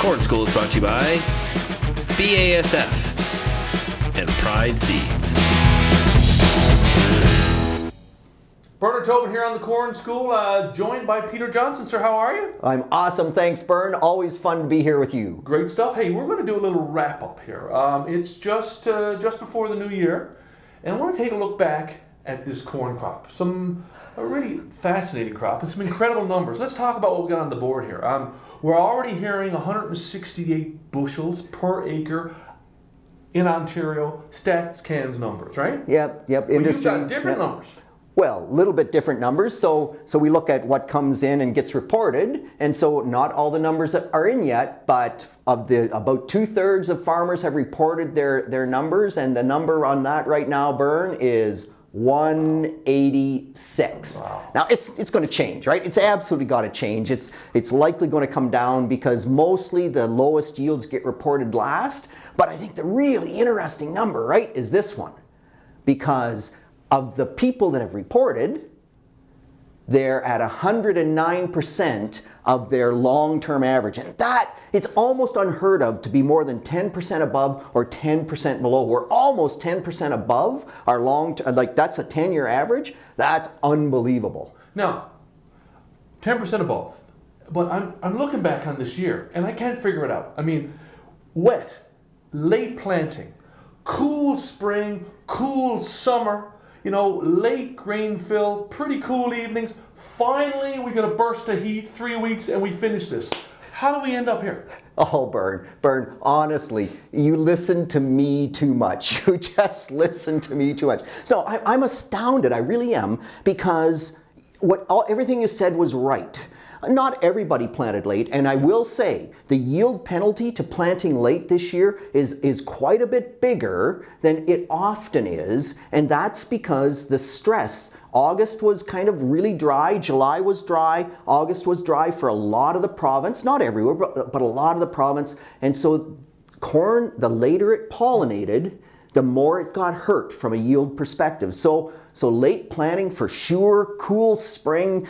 Corn School is brought to you by BASF and Pride Seeds. Bern Tobin here on the Corn School, joined by Peter Johnson. Sir, how are you? I'm awesome, thanks, Bern. Always fun to be here with you. Great stuff. Hey, we're going to do a little wrap-up here. It's just before the new year, and I want to take a look back at this corn crop. A really fascinating crop and some incredible numbers. Let's talk about what we got on the board here. We're already hearing 168 bushels per acre in Ontario, StatsCan's numbers, right? Yep. But Industry. you've got different numbers. Well, a little bit different numbers. So we look at what comes in and gets reported, and so not all the numbers are in yet, but about 2/3 of farmers have reported their numbers, and the number on that right now, Bern, is 186. Wow. Now it's going to change, right? It's absolutely got to change. It's likely going to come down because mostly the lowest yields get reported last. But I think the really interesting number, right, is this one, because of the people that have reported, they're at 109% of their long-term average. And that, it's almost unheard of to be more than 10% above or 10% below. We're almost 10% above our that's a 10-year average. That's unbelievable. Now, 10% above. But I'm looking back on this year, and I can't figure it out. I mean, wet, late planting, cool spring, cool summer, late grain fill, pretty cool evenings. Finally, we get a burst of heat, 3 weeks, and we finish this. How do we end up here? Oh, Bern, honestly, you listen to me too much. You just listen to me too much. So I'm astounded, I really am, because everything you said was right. Not everybody planted late, and I will say the yield penalty to planting late this year is quite a bit bigger than it often is, and that's because the stress. August was kind of really dry, July was dry, August was dry for a lot of the province, not everywhere, but a lot of the province, and so corn, the later it pollinated, the more it got hurt from a yield perspective. So late planting for sure, cool spring,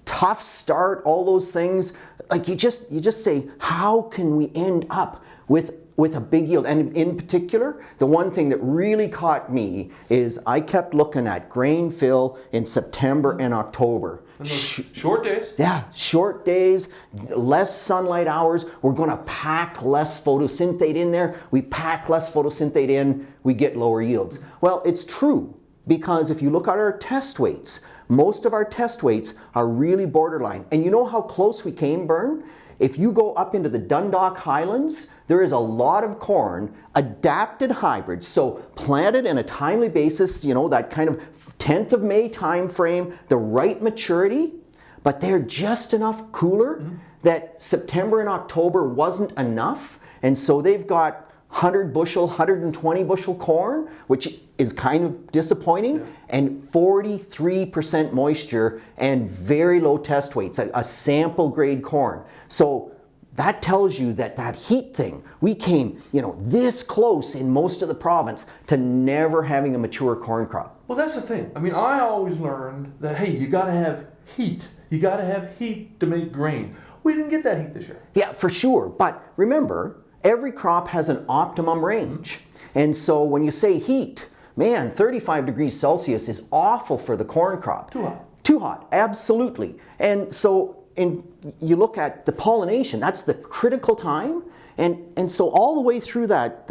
tough start, all those things. Like you just say, how can we end up with a big yield? And in particular, the one thing that really caught me is I kept looking at grain fill in September and October. And those short days? Yeah, short days, less sunlight hours. We're going to pack less photosynthate in there. We pack less photosynthate in, we get lower yields. Well, it's true, because if you look at our test weights, most of our test weights are really borderline. And you know how close we came, Bern? If you go up into the Dundalk Highlands, there is a lot of corn, adapted hybrids, so planted in a timely basis, that kind of 10th of May time frame, the right maturity, but they're just enough cooler that September and October wasn't enough, and so they've got 100 bushel, 120 bushel corn, which is kind of disappointing, and 43% moisture and very low test weights, a sample grade corn. So that tells you that heat thing, we came, this close in most of the province to never having a mature corn crop. Well, that's the thing. I mean, I always learned that, hey, you got to have heat. You got to have heat to make grain. We didn't get that heat this year. Yeah, for sure. But remember, every crop has an optimum range. And so when you say heat, man, 35 degrees Celsius is awful for the corn crop. Too hot. Too hot, absolutely. And so you look at the pollination, that's the critical time. And so all the way through that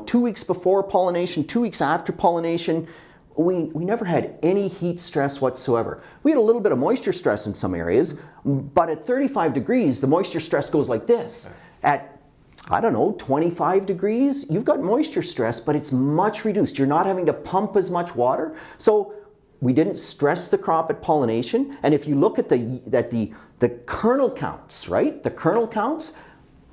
2 weeks before pollination, 2 weeks after pollination, we never had any heat stress whatsoever. We had a little bit of moisture stress in some areas, but at 35 degrees, the moisture stress goes like this. At 25 degrees, you've got moisture stress, but it's much reduced. You're not having to pump as much water. So we didn't stress the crop at pollination. And if you look at the kernel counts, right? The kernel counts,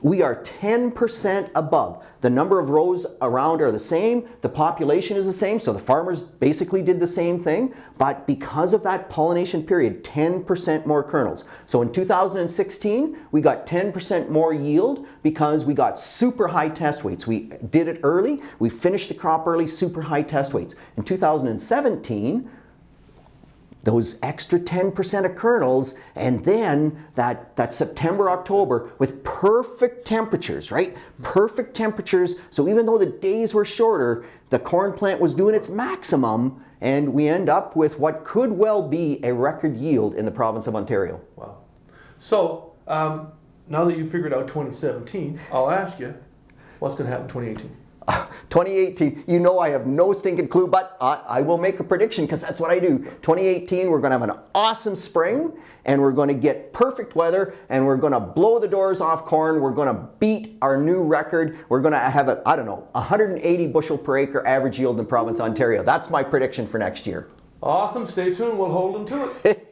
we are 10% above. The number of rows around are the same, the population is the same, so the farmers basically did the same thing, but because of that pollination period, 10% more kernels. So in 2016, we got 10% more yield because we got super high test weights. We did it early, we finished the crop early, super high test weights. In 2017, those extra 10% of kernels, and then that September, October with perfect temperatures, right? Perfect temperatures. So even though the days were shorter, the corn plant was doing its maximum, and we end up with what could well be a record yield in the province of Ontario. Wow. So now that you figured out 2017, I'll ask you, what's going to happen in 2018? 2018, you know I have no stinking clue, but I will make a prediction because that's what I do. 2018, we're going to have an awesome spring, and we're going to get perfect weather, and we're going to blow the doors off corn. We're going to beat our new record. We're going to have a, 180 bushel per acre average yield in province Ontario. That's my prediction for next year. Awesome. Stay tuned. We'll hold them to it.